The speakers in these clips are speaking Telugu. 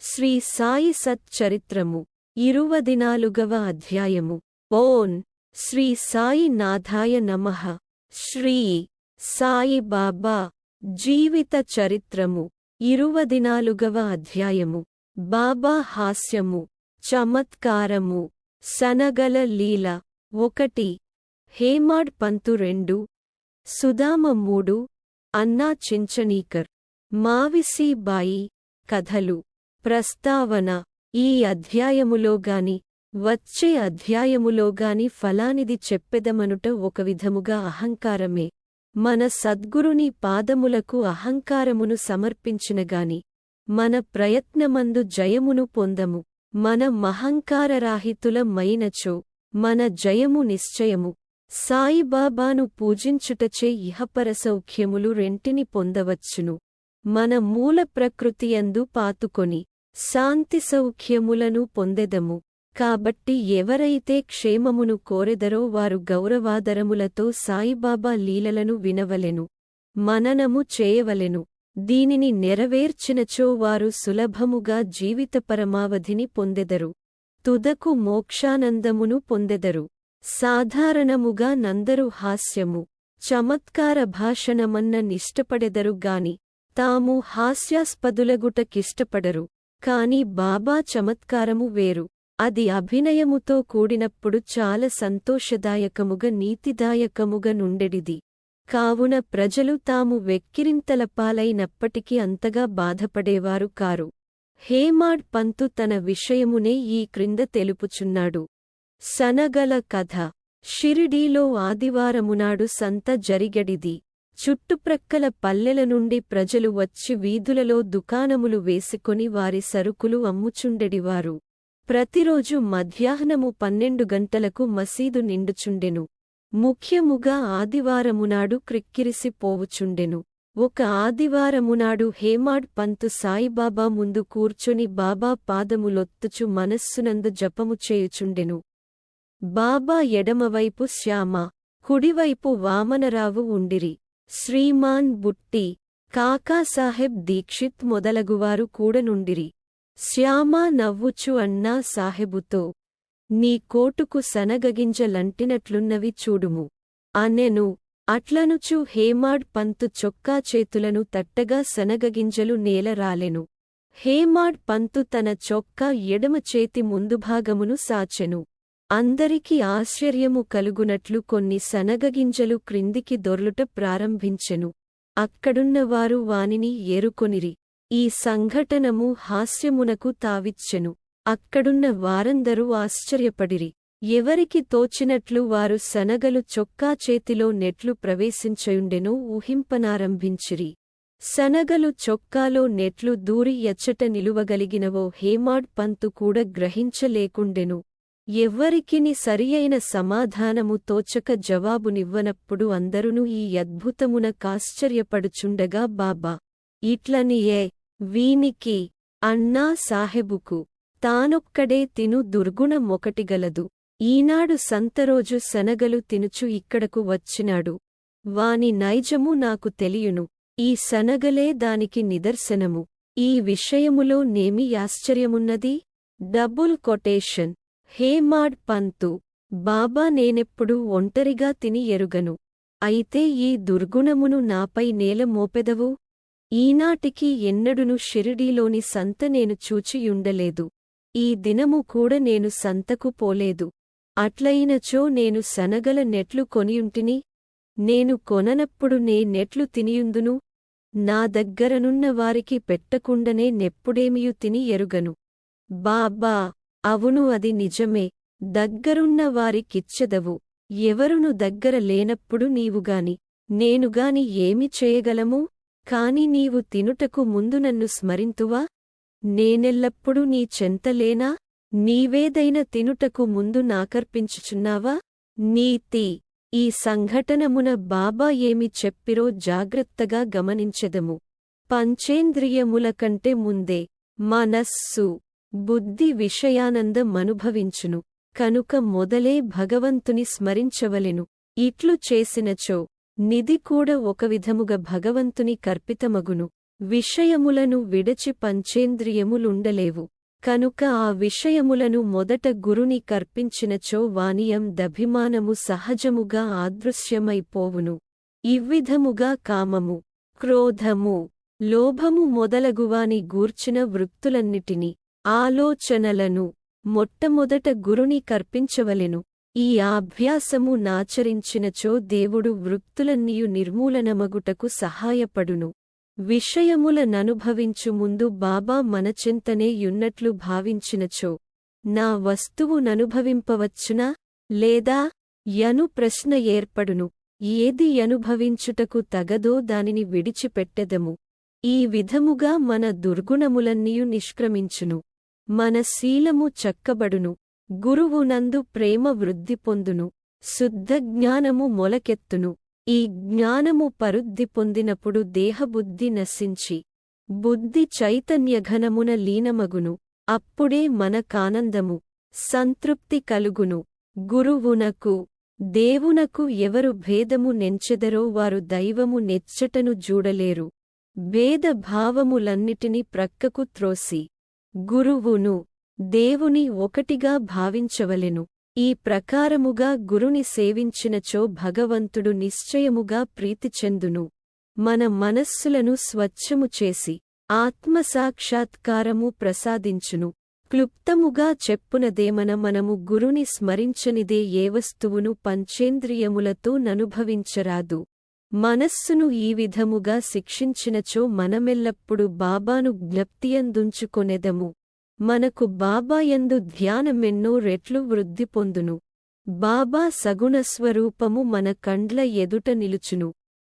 శ్రీ సాయి సత్ చరిత్రము 24వ అధ్యాయము. ఓం శ్రీ సాయి నాథాయ నమః. శ్రీ సాయి బాబా జీవిత చరిత్రము 24వ అధ్యాయము. బాబా హాస్యము, చమత్కారము, సనగల లీల 1. హేమాడ్ పంతు 2, సుదామ 3, అన్నా చించనీకర్, మావిసి బాయి. కథలు. ప్రస్తావన. ఈ అధ్యాయములోగాని వచ్చే అధ్యాయములోగాని ఫలానిది చెప్పెదమనుట ఒక విధముగా అహంకారమే. మన సద్గురుని పాదములకు అహంకారమును సమర్పించినగాని మన ప్రయత్నమందు జయమును పొందము. మన మహంకారరాహితుల మైనచో మన జయము నిశ్చయము. సాయిబాబాను పూజించుటచే ఇహపర సౌఖ్యములు రెంటిని పొందవచ్చును. మన మూల ప్రకృతియందు పాతుకొని శాంతి సౌఖ్యములను పొందెదము. కాబట్టి ఎవరైతే క్షేమమును కోరెదరో వారు గౌరవాదరములతో సాయిబాబా లీలలను వినవలెను, మననము చేయవలెను. దీనిని నెరవేర్చినచో వారు సులభముగా జీవిత పరమావధిని పొందెదరు, తుదకు మోక్షానందమును పొందెదరు. సాధారణముగా నందరు హాస్యము, చమత్కార భాషణమన్న నిష్టపడెదరు గాని తాము హాస్యాస్పదులగుటకిష్టపడరు. కాని బాబా చమత్కారము వేరు. అది అభినయముతో కూడినప్పుడు చాలా సంతోషదాయకముగా నీతిదాయకముగా నుండెడిది. కావున ప్రజలు తాము వెక్కిరింతలపాలైనప్పటికీ అంతగా బాధపడేవారు కారు. హేమాడ్ పంతు తన విషయమునే ఈ క్రింద తెలుపుచున్నాడు. సనగల కథ. షిరిడీలో ఆదివారమునాడు సంత జరిగెడిది. చుట్టుప్రక్కల పల్లెల నుండి ప్రజలు వచ్చి వీధులలో దుకాణములు వేసుకొని వారి సరుకులు అమ్ముచుండెడివారు. ప్రతిరోజు మధ్యాహ్నము 12 గంటలకు మసీదు నిండుచుండెను. ముఖ్యముగా ఆదివారమునాడు క్రిక్కిరిసిపోవుచుండెను. ఒక ఆదివారమునాడు హేమాడ్ పంతు సాయిబాబా ముందు కూర్చొని బాబా పాదములొత్తుచు మనస్సునందు జపము చేయుచుండెను. బాబా ఎడమవైపు శ్యామ, కుడివైపు వామనరావు ఉండిరి. శ్రీమాన్ బుట్టి, కాకాసాహెబ్ దీక్షిత్ మొదలగువారు కూడనుండిరి. శ్యామ నవ్వుచు అన్నా సాహెబుతో, నీ కోటుకు సనగగింజలంటినట్లున్నవి చూడుము అనెను. అట్లనుచు హేమాడ్ పంతు చొక్కా చేతులను తట్టగా సనగగింజలు నేల రాలెను. హేమాడ్ పంతు తన చొక్కా ఎడమ చేతి ముందుభాగమును సాచెను. అందరికి ఆశ్చర్యము కలుగునట్లు కొన్ని సనగగింజలు క్రిందికి దొర్లుట ప్రారంభించెను. అక్కడున్నవారు వానిని ఏరుకొనిరి. ఈ సంఘటనము హాస్యమునకు తావిచ్చెను. అక్కడున్న వారందరూ ఆశ్చర్యపడిరి. ఎవరికి తోచినట్లు వారు సనగలు చొక్కా చేతిలో నెట్లు ప్రవేశించయుండెనో ఊహింపనారంభించిరి. సనగలు చొక్కాలో నెట్లు దూరి ఎచ్చట నిలువగలిగినవో హేమాడ్ పంతు కూడా గ్రహించలేకుండెను. ఎవ్వరికిని సరియైన సమాధానము తోచక జవాబునివ్వనప్పుడు అందరును ఈ అద్భుతమున కాశ్చర్యపడుచుండగా బాబా ఇట్లనియే వీనికి, అన్నా సాహెబుకు తానొక్కడే తిను దుర్గుణమొకటిగలదు. ఈనాడు సంతరోజు శనగలు తినుచు ఇక్కడకు వచ్చినాడు. వాని నైజము నాకు తెలియును. ఈ శనగలే దానికి నిదర్శనము. ఈ విషయములో నేమి ఆశ్చర్యమున్నది? Double quotation. Hemadpant, Baba నేనెప్పుడు ఒంటరిగా తిని ఎరుగను. అయితే ఈ దుర్గుణమును నాపై నేల మోపెదవు? ఈనాటికి ఎన్నడును షిరిడీలోని సంత నేను చూచియుండలేదు. ఈ దినము కూడా నేను సంతకు పోలేదు. అట్లయినచో నేను సనగల నెట్లు కొనియుంటిని. నేను కొననప్పుడు నే నెట్లు తినియుందును. నా దగ్గరనున్న వారికి పెట్టకుండనే నెప్పుడేమియు తిని ఎరుగను. బాబా, అవును, అది నిజమే. దగ్గరున్న వారికిచ్చెదవు. ఎవరును దగ్గర లేనప్పుడు నీవుగాని నేనుగాని ఏమి చేయగలము? కాని నీవు తినుటకు ముందు నన్ను స్మరింతువా? నేనెల్లప్పుడూ నీ చెంతలేనా? నీవేదైన తినుటకు ముందు నాకర్పించుచున్నావా? నీతి. ఈ సంఘటనమున బాబా ఏమి చెప్పిరో జాగ్రత్తగా గమనించెదము. పంచేంద్రియముల కంటే ముందే మనస్సు, బుద్ధి విషయానందమనుభవించును. కనుక మొదలే భగవంతుని స్మరించవలెను. ఇట్లు చేసినచో నిధి కూడా ఒక విధముగా భగవంతుని కర్పితమగును. విషయములను విడచి పంచేంద్రియములుండలేవు. కనుక ఆ విషయములను మొదట గురుని కర్పించినచో వానియం దభిమానము సహజముగా ఆదృశ్యమైపోవును. ఇవ్విధముగా కామము, క్రోధము, లోభము మొదలగువాని గూర్చిన వృత్తులన్నిటినీ, ఆలోచనలను మొట్టమొదట గురుని కర్పించవలెను. ఈ అభ్యాసము నాచరించినచో దేవుడు వృత్తులన్నియు నిర్మూలనమగుటకు సహాయపడును. విషయముల ననుభవించు ముందు బాబా మనచెంతనే యున్నట్లు భావించినచో, నా వస్తువు ననుభవింపవచ్చునా లేదా యను ప్రశ్న ఏర్పడును. ఏది యనుభవించుటకు తగదో దానిని విడిచిపెట్టెదము. ఈ విధముగా మన దుర్గుణములన్నీయు నిష్క్రమించును. మన శీలము చక్కబడును. గురువునందు ప్రేమ వృద్ధి పొందును. శుద్ధ జ్ఞానము మొలకెత్తును. ఈ జ్ఞానము పరుద్ధి పొందినప్పుడు దేహబుద్ధి నశించి బుద్ధి చైతన్యఘనమున లీనమగును. అప్పుడే మనకానందము, సంతృప్తి కలుగును. గురువునకు దేవునకు ఎవరు భేదము నెంచెదరో వారు దైవము నెచ్చటను జూడలేరు. భేద భావములన్నిటినీ ప్రక్కకు త్రోసి గురువును దేవుని ఒకటిగా భావించవలెను. ఈ ప్రకారముగా గురుని సేవించినచో భగవంతుడు నిశ్చయముగా ప్రీతి చెందును. మన మనస్సులను స్వచ్ఛము చేసి ఆత్మసాక్షాత్కారము ప్రసాదించును. క్లుప్తముగా చెప్పునదేమన మనము గురుని స్మరించనిదే ఏ వస్తువును పంచేంద్రియములతో ననుభవించరాదు. మనస్సును ఈ విధముగా శిక్షించినచో మనమెల్లప్పుడు బాబాను జ్ఞప్తియందుంచుకొనెదము. మనకు బాబాయందు ధ్యానమెన్నో రెట్లు వృద్ధి పొందును. బాబా సగుణస్వరూపము మన కండ్ల ఎదుట నిలుచును.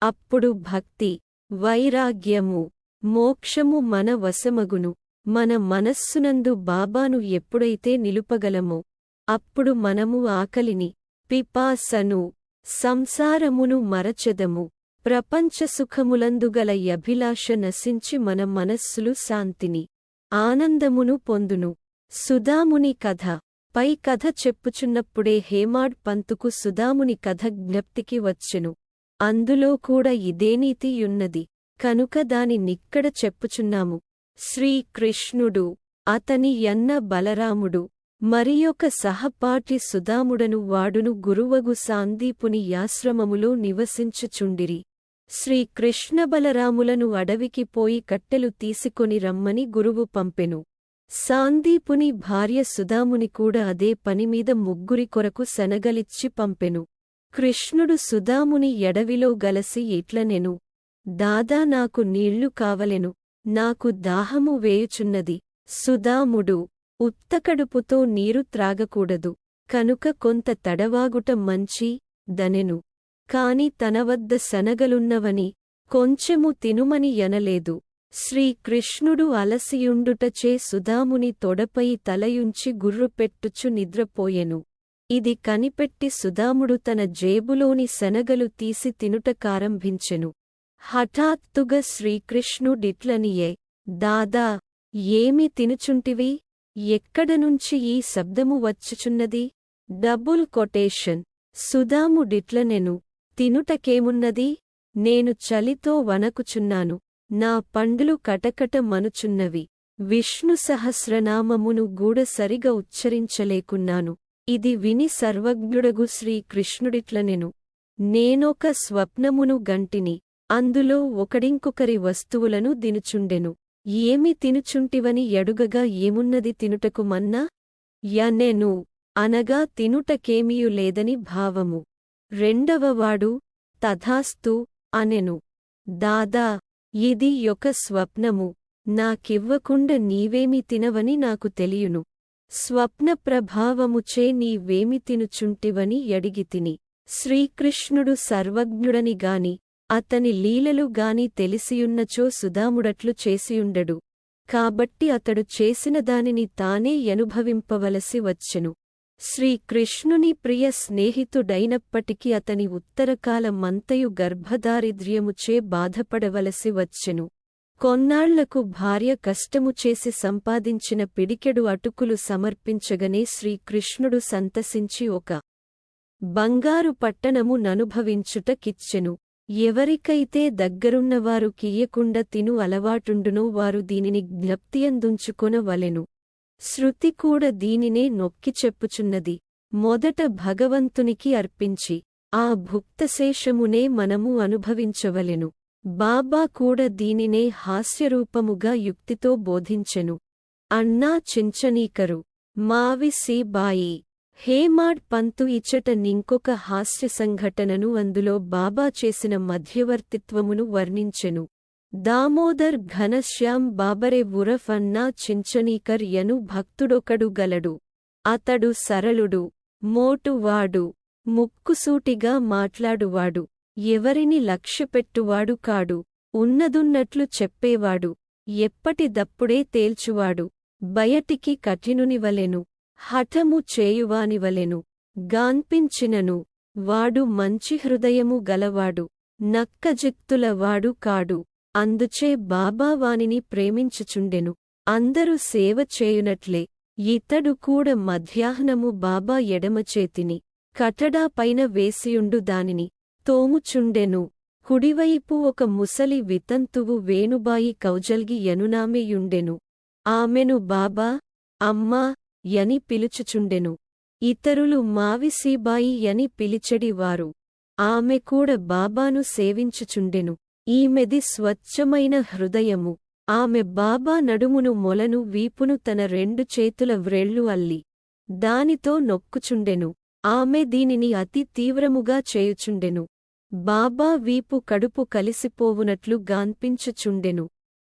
అప్పుడు భక్తి, వైరాగ్యము, మోక్షము మన వశమగును. మన మనస్సునందు బాబాను ఎప్పుడైతే నిలుపగలమో అప్పుడు మనము ఆకలిని, పిపాసను, సంసారమును మరచెదము. ప్రపంచ సుఖములందుగల అభిలాష నశించి మన మనస్సులు శాంతిని, ఆనందమును పొందును. సుదాముని కథ. పై కథ చెప్పుచున్నప్పుడే హేమాడ్ పంతుకు సుదాముని కథ జ్ఞప్తికి వచ్చెను. అందులో కూడా ఇదే నీతి యున్నది కనుక దాని నిక్కడ చెప్పుచున్నాము. శ్రీకృష్ణుడు, అతని యన్న బలరాముడు, మరియొక సహపాఠి సుదాముడను వాడును గురువగు సాందీపుని యాశ్రమములో నివసించుచుండిరి. శ్రీకృష్ణ బలరాములను అడవికి పోయి కట్టెలు తీసుకొని రమ్మని గురువు పంపెను. సాందీపుని భార్య సుదాముని కూడా అదే పనిమీద ముగ్గురి కొరకు శనగలిచ్చి పంపెను. కృష్ణుడు సుదాముని ఎడవిలో గలసి ఇట్లనెను, దాదా నాకు నీళ్లు కావలెను, నాకు దాహము వేయుచున్నది. సుదాముడు, ఉత్తకడుపుతో నీరు త్రాగకూడదు, కనుక కొంత తడవాగుట మంచి దనెను. కాని తనవద్ద శనగలున్నవని కొంచెము తినుమని యనలేదు. శ్రీకృష్ణుడు అలసియుండుటచే సుదాముని తొడపై తలయుంచి గుర్రుపెట్టుచు నిద్రపోయెను. ఇది కనిపెట్టి సుదాముడు తన జేబులోని శనగలు తీసి తినుటకారంభించెను. హఠాత్తుగా శ్రీకృష్ణుడిట్లనియే, దాదా, ఏమి తినుచుంటివి? ఎక్కడనుంచి ఈ శబ్దము వచ్చుచున్నది? Double quotation. సుదాముడిట్లనెను, తినుటకేమున్నది? నేను చలితో వణకుచున్నాను, నా పండ్లు కటకట మనుచున్నవి, విష్ణు సహస్రనామమును గూడ సరిగా ఉచ్చరించలేకున్నాను. ఇది విని సర్వజ్ఞుడగు శ్రీకృష్ణుడిట్లనెను, నేనొక స్వప్నమును గంటిని, అందులో ఒకడింకొకరి వస్తువులను దినుచుండెను. ఏమి తినుచుంటివని యడుగగా ఏమున్నది తినుటకు మన్నా? యనెను, అనగా తినుటకేమియు లేదని భావము. రెండవవాడు, తథాస్తు అనెను, దాదా, ఇది ఒక స్వప్నము, నాకివ్వకుండ నీవేమి తినవని నాకు తెలియును. స్వప్న ప్రభావముచే నీవేమి తినుచుంటివని యడిగితిని. శ్రీకృష్ణుడు సర్వజ్ఞుడని గాని అతని లీలలు గాని తెలిసియున్నచో సుదాముడట్లు చేసియుండడు. కాబట్టి అతడు చేసిన దానిని తానే యనుభవింపవలసి వచ్చెను. శ్రీకృష్ణుని ప్రియ స్నేహితుడైనప్పటికీ అతని ఉత్తరకాలమంతయు గర్భదారిద్ర్యముచే బాధపడవలసి వచ్చెను. కొన్నాళ్లకు భార్య కష్టము చేసి సంపాదించిన పిడికెడు అటుకులు సమర్పించగనే శ్రీకృష్ణుడు సంతసించి ఒక బంగారు పట్టణము ననుభవించుట కిచ్చెను. ఎవరికైతే దగ్గరున్నవారు కియ్యకుండా తిను అలవాటుండునో వారు దీనిని జ్ఞప్తియందుంచుకొనవలెను. శృతి కూడా దీనినే నొక్కి చెప్పుచున్నది. మొదట భగవంతునికి అర్పించి ఆ భుక్తశేషమునే మనము అనుభవించవలెను. బాబా కూడా దీనినే హాస్యరూపముగా యుక్తితో బోధించెను. అన్నా చించనీకరు మావి సి బాయి హేమాడ్ పంతు ఇచ్చట నింకొక హాస్య సంఘటనను అందులో బాబా చేసిన మధ్యవర్తిత్వమును వర్ణించెను. దామోదర్ ఘనశ్యామ్ బాబరే ఉరఫ్ అన్నా చించనీకర్ యను భక్తుడొకడు గలడు. అతడు సరళుడు, మోటువాడు, ముక్కుసూటిగా మాట్లాడువాడు, ఎవరిని లక్ష్యపెట్టువాడు కాడు, ఉన్నదున్నట్లు చెప్పేవాడు, ఎప్పటిదప్పుడే తేల్చువాడు, బయటికి కఠినునివలెను, హఠము చేయువానివలెను గాన్పించినను వాడు మంచి హృదయము గలవాడు, నక్కజిత్తుల వాడు కాడు. అందుచే బాబా వానిని ప్రేమించుచుండెను. అందరూ సేవ చేయునట్లే ఇతడు కూడా మధ్యాహ్నము బాబా ఎడమచేతిని కటడా పైన వేసియుండు దానిని తోముచుండెను. కుడివైపు ఒక ముసలి వితంతువు వేణుబాయి కౌజల్గి యనునామెయుండెను. ఆమెను బాబా, అమ్మా యని పిలుచుచుండెను. ఇతరులు మావిసీబాయి యని పిలిచెడివారు. ఆమె కూడా బాబాను సేవించుచుండెను. ఈమెది స్వచ్ఛమైన హృదయము. ఆమె బాబా నడుమును మొలను వీపును తన 2 చేతుల వ్రేళ్లు అల్లి దానితో నొక్కుచుండెను. ఆమె దీనిని అతి తీవ్రముగా చేయుచుండెను. బాబా వీపు కడుపు కలిసిపోవునట్లు గాన్పించుచుండెను.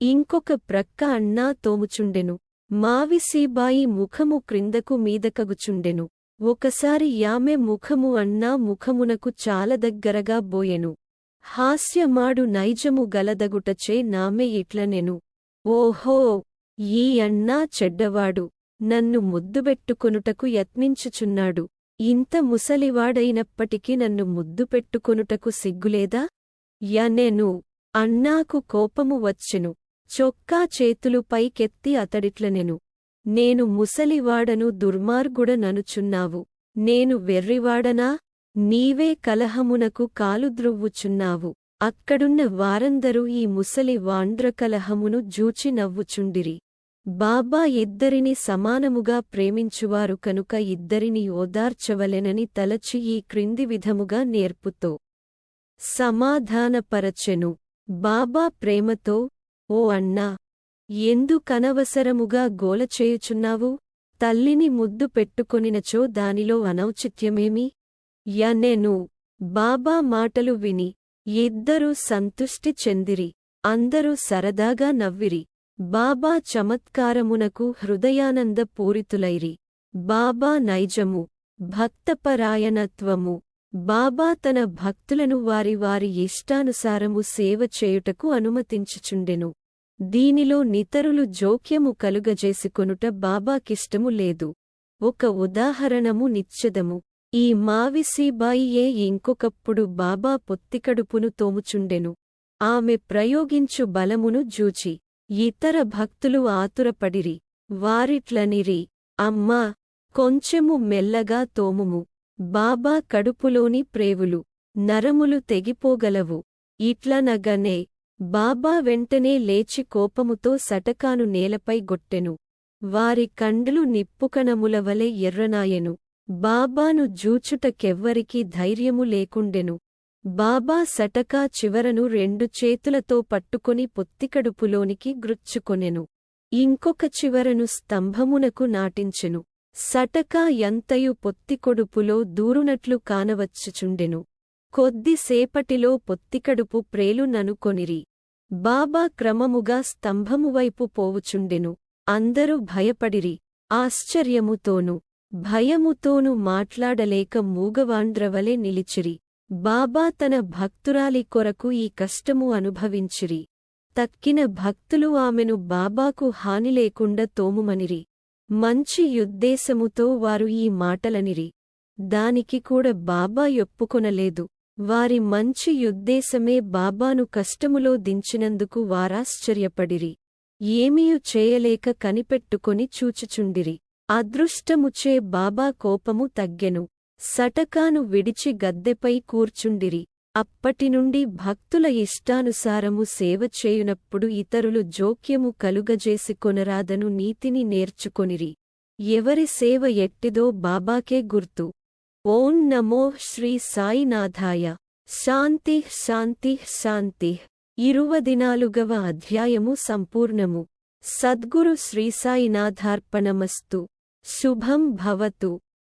ఇంకొక ప్రక్క అన్నా తోముచుండెను. మావిసీబాయి ముఖము క్రిందకు మీదకగుచుండెను. ఒకసారి యామె ముఖము అన్నా ముఖమునకు చాలా దగ్గరగా బోయెను. హాస్యమాడు నైజము గలదగుటచే నామె ఇట్లనెను, ఓహో, ఈ అన్నా చెడ్డవాడు, నన్ను ముద్దుబెట్టుకొనుటకు యత్నించుచున్నాడు. ఇంత ముసలివాడైనప్పటికీ నన్ను ముద్దుపెట్టుకొనుటకు సిగ్గులేదా యనెను. అన్నాకు కోపము వచ్చెను. చొక్కా చేతులు పైకెత్తి అతడిట్లనెను, నేను ముసలివాడను దుర్మార్గుడననుచున్నావు. నేను వెర్రివాడనా? నీవే కలహమునకు కాలుద్రువ్వుచున్నావు. అక్కడున్న వారందరూ ఈ ముసలి వాండ్రకలహమును జూచి నవ్వుచుండిరి. బాబా ఇద్దరిని సమానముగా ప్రేమించువారు కనుక ఇద్దరిని ఓదార్చవలెనని తలచి ఈ క్రింది విధముగా నేర్పుతో సమాధానపరచెను. బాబా ప్రేమతో, ఓ అన్నా, ఎందుకనవసరముగా గోలచేయుచున్నావు? తల్లిని ముద్దు పెట్టుకొనినచో దానిలో అనౌచిత్యమేమి యనెను. బాబా మాటలు విని ఇద్దరూ సంతుష్టి చెందిరి. అందరూ సరదాగా నవ్విరి. బాబా చమత్కారమునకు హృదయానంద పూరితులైరి. బాబా నైజము, భక్తపరాయణత్వము. బాబా తన భక్తులను వారి వారి ఇష్టానుసారము సేవ చేయుటకు అనుమతించుచుండెను. దీనిలో నితరులు జోక్యము కలుగజేసుకొనుట బాబాకిష్టము లేదు. ఒక ఉదాహరణము నిచ్చెదము. ఈ మావిసీబాయియే ఇంకొకప్పుడు బాబా పొత్తికడుపును తోముచుండెను. ఆమె ప్రయోగించు బలమును జూచి ఇతర భక్తులు ఆతురపడిరి. వారిట్లనిరి, అమ్మా, కొంచెము మెల్లగా తోముము. బాబా కడుపులోని ప్రేవులు, నరములు తెగిపోగలవు. ఇట్లనగనే బాబా వెంటనే లేచి కోపముతో సటకాను నేలపై గొట్టెను. వారి కండ్లు నిప్పుకణములవలె ఎర్రనాయెను. బాబాను జూచుటకెవ్వరికీ ధైర్యము లేకుండెను. బాబా సటకా చివరను 2 చేతులతో పట్టుకొని పొత్తికడుపులోనికి గ్రుచ్చుకొనెను. ఇంకొక చివరను స్తంభమునకు నాటించెను. సటకా ఎంతయు పొత్తికొడుపులో దూరునట్లు కానవచ్చుచుండెను. కొద్దిసేపటిలో పొత్తికడుపు ప్రేలుననుకొనిరి. బాబా క్రమముగా స్తంభమువైపు పోవుచుండెను. అందరూ భయపడిరి. ఆశ్చర్యముతోనూ భయముతోనూ మాట్లాడలేక మూగవాండ్రవలె నిలిచిరి. బాబా తన భక్తురాలి కొరకు ఈ కష్టము అనుభవించిరి. తక్కిన భక్తులు ఆమెను బాబాకు హాని లేకుండా తోముమనిరి. మంచి యుద్దేశముతో వారు ఈ మాటలనిరి. దానికి కూడా బాబా ఒప్పుకొనలేదు. వారి మంచి యుద్దేశమే బాబాను కష్టములో దించినందుకు వారాశ్చర్యపడిరి. ఏమీయు చేయలేక కనిపెట్టుకొని చూచుచుండిరి. అదృష్టముచే బాబా కోపము తగ్గెను. సటకాను విడిచి గద్దెపై కూర్చుండిరి. అప్పటినుండి భక్తుల ఇష్టానుసారము సేవ చేయునప్పుడు ఇతరులు జోక్యము కలుగజేసికొనరాదను నీతిని నేర్చుకొనిరి. ఎవరి సేవ ఎట్టిదో బాబాకే గుర్తు. ఓం నమో శ్రీ సాయినాథాయ. శాంతి శాంతి శాంతి. 24వ అధ్యాయము సంపూర్ణము. సద్గురు శ్రీసాయినాథార్పణమస్తు. శుభం భవతు.